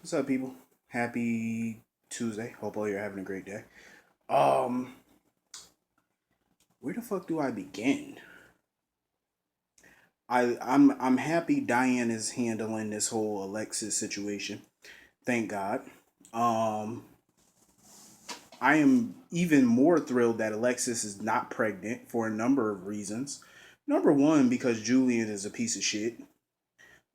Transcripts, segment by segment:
What's up, people? Happy Tuesday. Hope all you're having a great day. Um, where the fuck do I begin? I'm happy Diane is handling this whole Alexis situation. Thank God. Um, I am even more thrilled that Alexis is not pregnant for a number of reasons. Number one, because Julian is a piece of shit.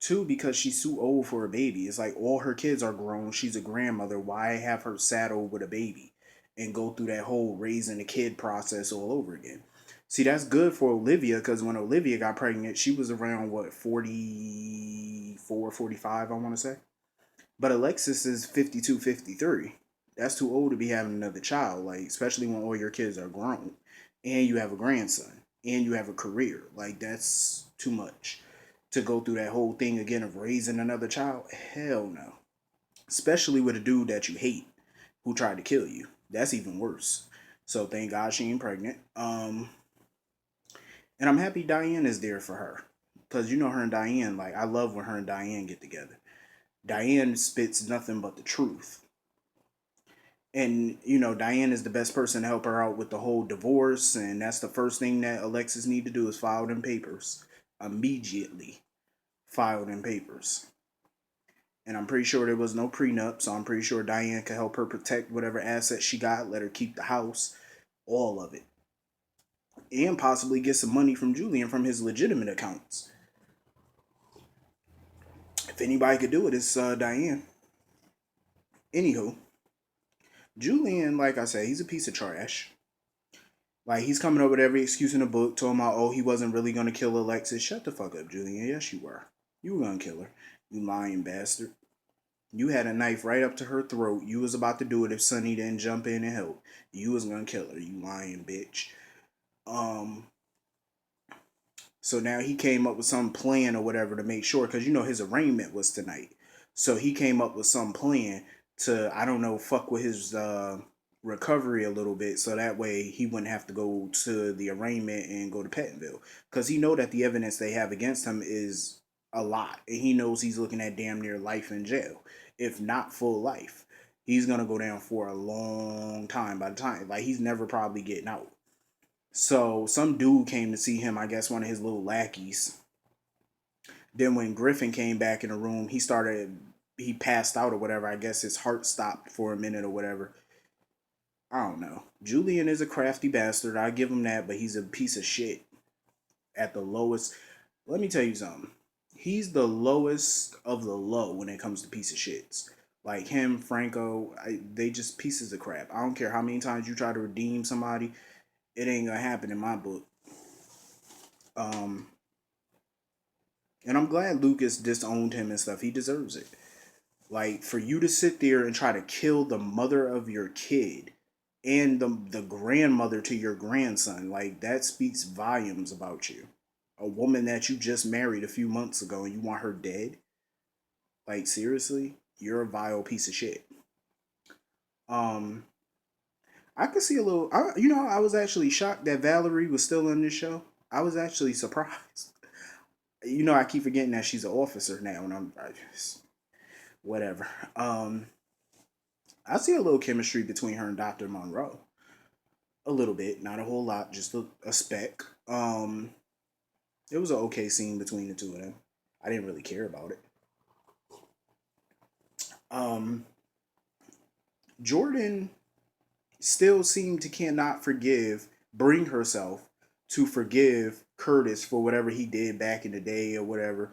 Two, because she's too old for a baby. It's like all her kids are grown. She's a grandmother. Why have her saddled with a baby and go through that whole raising a kid process all over again? See, that's good for Olivia because when Olivia got pregnant, she was around what, 44, 45, I want to say. But Alexis is 52, 53. That's too old to be having another child, like, especially when all your kids are grown and you have a grandson and you have a career. Like, that's too much to go through that whole thing again of raising another child. Hell no. Especially with a dude that you hate who tried to kill you. That's even worse. So thank God she ain't pregnant. And I'm happy Diane is there for her. Cause you know her and Diane, like I love when her and Diane get together. Diane spits nothing but the truth. And Diane is the best person to help her out with the whole divorce, and that's the first thing that Alexis need to do is file them papers immediately. File them papers. And I'm pretty sure there was no prenup, so I'm pretty sure Diane could help her protect whatever assets she got, let her keep the house, all of it, and possibly get some money from Julian from his legitimate accounts. If anybody could do it, it's Diane. Anywho, Julian, like I said, he's a piece of trash. Like he's coming up with every excuse in the book, talking about, oh, he wasn't really gonna kill Alexis. Shut the fuck up, Julian. Yes, you were. You were gonna kill her. You lying bastard. You had a knife right up to her throat. You was about to do it if Sonny didn't jump in and help. You was gonna kill her. You lying bitch. Um. So now he came up with some plan or whatever to make sure, because his arraignment was tonight. So he came up with some plan to, I don't know, fuck with his recovery a little bit, so that way he wouldn't have to go to the arraignment and go to Pettonville, because he know that the evidence they have against him is a lot, and he knows he's looking at damn near life in jail, if not full life. He's gonna go down for a long time. By the time, like, he's never probably getting out. So some dude came to see him, I guess one of his little lackeys. Then when Griffin came back in the room, he passed out or whatever. I guess his heart stopped for a minute or whatever. I don't know. Julian is a crafty bastard. I give him that, but he's a piece of shit at the lowest. Let me tell you something. He's the lowest of the low when it comes to piece of shits. Like him, Franco, they just pieces of crap. I don't care how many times you try to redeem somebody, it ain't gonna happen in my book. Um, and I'm glad Lucas disowned him and stuff. He deserves it. Like for you to sit there and try to kill the mother of your kid and the grandmother to your grandson, like that speaks volumes about you. A woman that you just married a few months ago and you want her dead? Like seriously? You're a vile piece of shit. Um I could see a little I was actually shocked that Valerie was still on this show. I was actually surprised. I keep forgetting that she's an officer now, and I just, whatever. I see a little chemistry between her and Dr. Monroe. A little bit, not a whole lot, just a speck. It was an okay scene between the two of them. I didn't really care about it. Um, Jordan still seemed to cannot bring herself to forgive Curtis for whatever he did back in the day or whatever.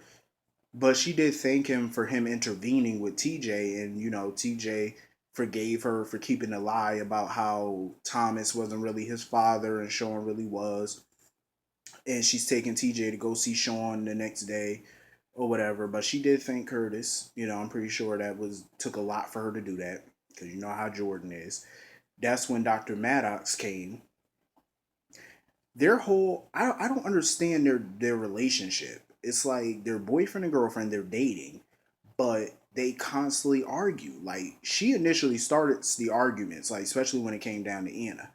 But she did thank him for him intervening with TJ, and TJ forgave her for keeping a lie about how Thomas wasn't really his father and Sean really was. And she's taking TJ to go see Sean the next day or whatever. But she did thank Curtis. I'm pretty sure that was took a lot for her to do that, because you know how Jordan is. That's when Dr. Maddox came. Their whole I don't understand their relationship. It's like their boyfriend and girlfriend, they're dating, but they constantly argue. Like she initially started the arguments, like especially when it came down to Anna.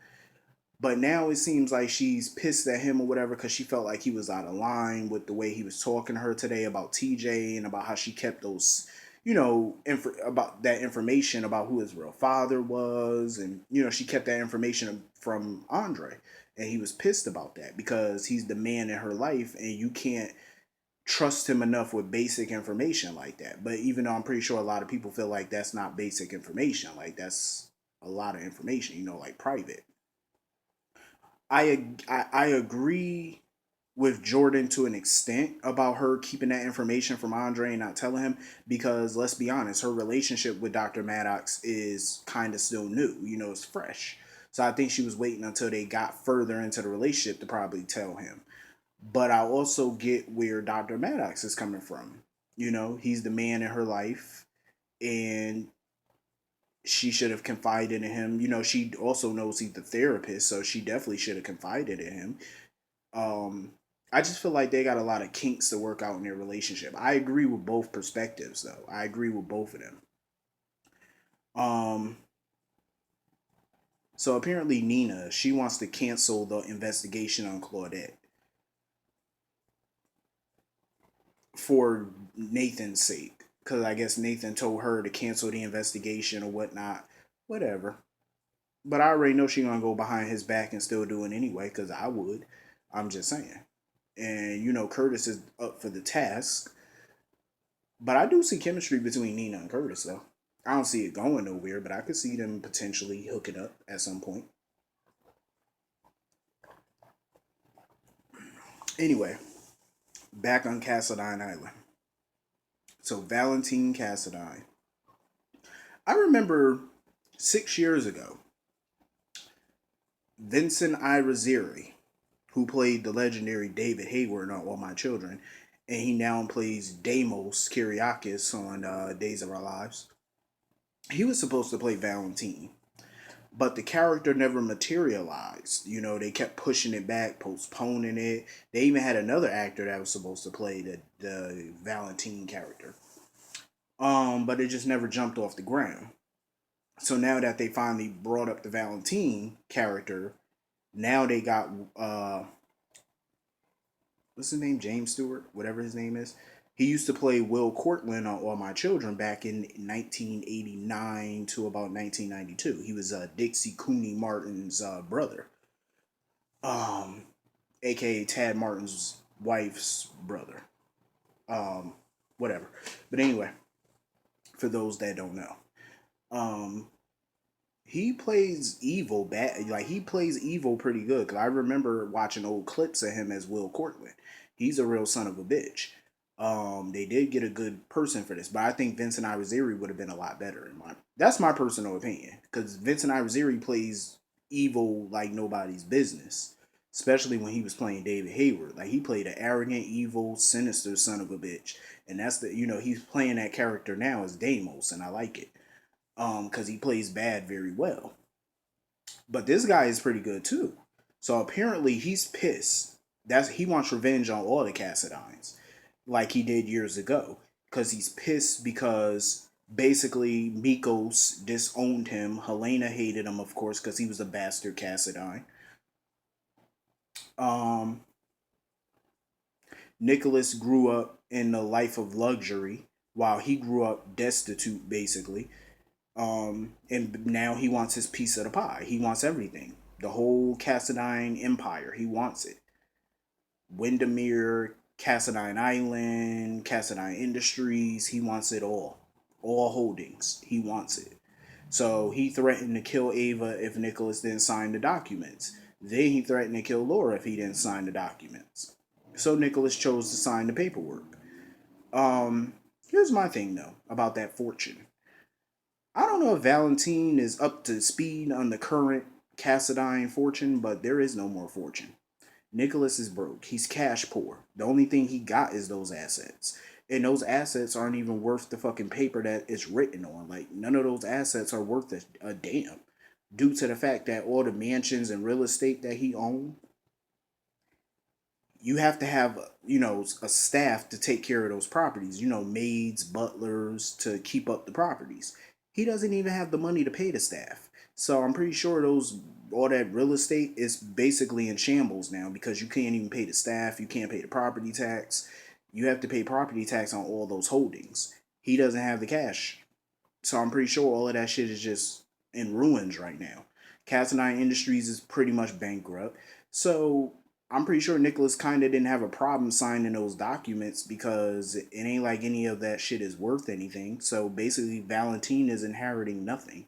But now it seems like she's pissed at him or whatever because she felt like he was out of line with the way he was talking to her today about TJ and about how she kept those. about that information about who his real father was, and she kept that information from Andre, and he was pissed about that because he's the man in her life, and you can't trust him enough with basic information like that. But even though I'm pretty sure a lot of people feel like that's not basic information, like that's a lot of information, like private. I agree with Jordan to an extent about her keeping that information from Andre and not telling him, because let's be honest, her relationship with Dr. Maddox is kind of still new. It's fresh. So I think she was waiting until they got further into the relationship to probably tell him. But I also get where Dr. Maddox is coming from. He's the man in her life, and she should have confided in him. She also knows he's the therapist, so she definitely should have confided in him. Um, I just feel like they got a lot of kinks to work out in their relationship. I agree with both perspectives, though. I agree with both of them. Um, so apparently Nina, she wants to cancel the investigation on Claudette for Nathan's sake, because I guess Nathan told her to cancel the investigation or whatnot. Whatever. But I already know she gonna go behind his back and still do it anyway, because I would. I'm just saying. And Curtis is up for the task. But I do see chemistry between Nina and Curtis, though. I don't see it going nowhere, but I could see them potentially hooking up at some point. Anyway, back on Cassadine Island. So Valentine Cassadine. I remember 6 years ago, Vincent Irizarry, who played the legendary David Hayward on All My Children, and he now plays Deimos Kyriakis on Days of Our Lives. He was supposed to play Valentine, but the character never materialized. They kept pushing it back, postponing it. They even had another actor that was supposed to play the Valentine character, but it just never jumped off the ground. So now that they finally brought up the Valentine character, now they got what's his name, James Stewart, whatever his name is. He used to play Will Cortland on All My Children back in 1989 to about 1992. He was Dixie Cooney Martin's brother, um, aka Tad Martin's wife's brother. Um, Whatever. But anyway, for those that don't know, um, he plays evil bad. Like he plays evil pretty good. Cause I remember watching old clips of him as Will Cortland. He's a real son of a bitch. They did get a good person for this, but I think Vincent Irizarry would have been a lot better. That's my personal opinion. Because Vincent Irizarry plays evil like nobody's business, especially when he was playing David Hayward. Like he played an arrogant, evil, sinister son of a bitch, and that's he's playing that character now as Deimos, and I like it. Because he plays bad very well. But this guy is pretty good too. So apparently he's pissed. He wants revenge on all the Cassadines, like he did years ago. Because he's pissed because basically Mikos disowned him. Helena hated him, of course, because he was a bastard Cassadine. Um, Nicholas grew up in a life of luxury while he grew up destitute, basically. And now he wants his piece of the pie. He wants everything. The whole Cassadine Empire. He wants it. Windermere, Cassadine Island, Cassadine Industries. He wants it all. All holdings. He wants it. So he threatened to kill Ava if Nicholas didn't sign the documents. Then he threatened to kill Laura if he didn't sign the documents. So Nicholas chose to sign the paperwork. Here's my thing though about that fortune. I don't know if Valentine is up to speed on the current Cassadine fortune, but there is no more fortune. Nicholas is broke. He's cash poor. The only thing he got is those assets. And those assets aren't even worth the fucking paper that it's written on. Like, none of those assets are worth a damn. Due to the fact that all the mansions and real estate that he owned, you have to have, a staff to take care of those properties. Maids, butlers to keep up the properties. He doesn't even have the money to pay the staff. So I'm pretty sure all that real estate is basically in shambles now because you can't even pay the staff, you can't pay the property tax. You have to pay property tax on all those holdings. He doesn't have the cash. So I'm pretty sure all of that shit is just in ruins right now. Cassadine Industries is pretty much bankrupt. So I'm pretty sure Nicholas kind of didn't have a problem signing those documents because it ain't like any of that shit is worth anything. So basically, Valentine is inheriting nothing.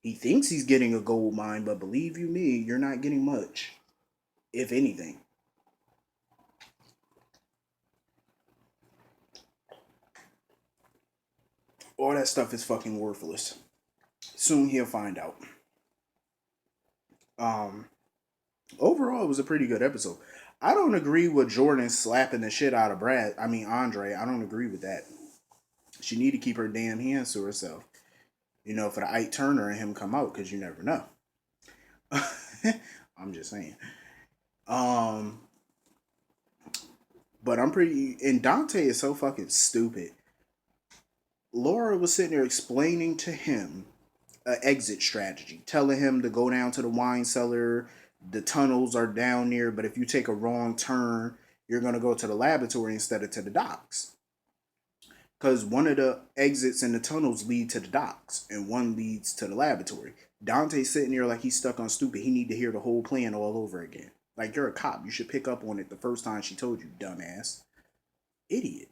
He thinks he's getting a gold mine, but believe you me, you're not getting much, if anything. All that stuff is fucking worthless. Soon he'll find out. Um, Overall, it was a pretty good episode. I don't agree with Jordan slapping the shit out of Andre. I don't agree with that. She need to keep her damn hands to herself. For the Ike Turner and him come out, because you never know. I'm just saying. Um, but I'm pretty. And Dante is so fucking stupid. Laura was sitting there explaining to him an exit strategy, telling him to go down to the wine cellar. The tunnels are down there, but if you take a wrong turn, you're gonna go to the laboratory instead of to the docks. Because one of the exits in the tunnels lead to the docks, and one leads to the laboratory. Dante's sitting there like he's stuck on stupid. He need to hear the whole plan all over again. Like you're a cop, you should pick up on it the first time she told you, dumbass, idiot.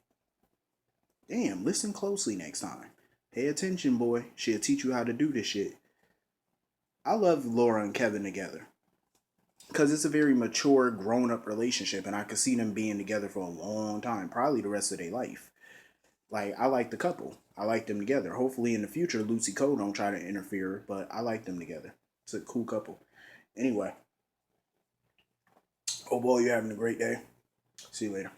Damn, listen closely next time. Pay attention, boy. She'll teach you how to do this shit. I love Laura and Kevin together because it's a very mature, grown up relationship, and I could see them being together for a long time, probably the rest of their life. Like, I like the couple. I like them together. Hopefully, in the future, Lucy Coe don't try to interfere, but I like them together. It's a cool couple. Anyway, oh boy, you're having a great day. See you later.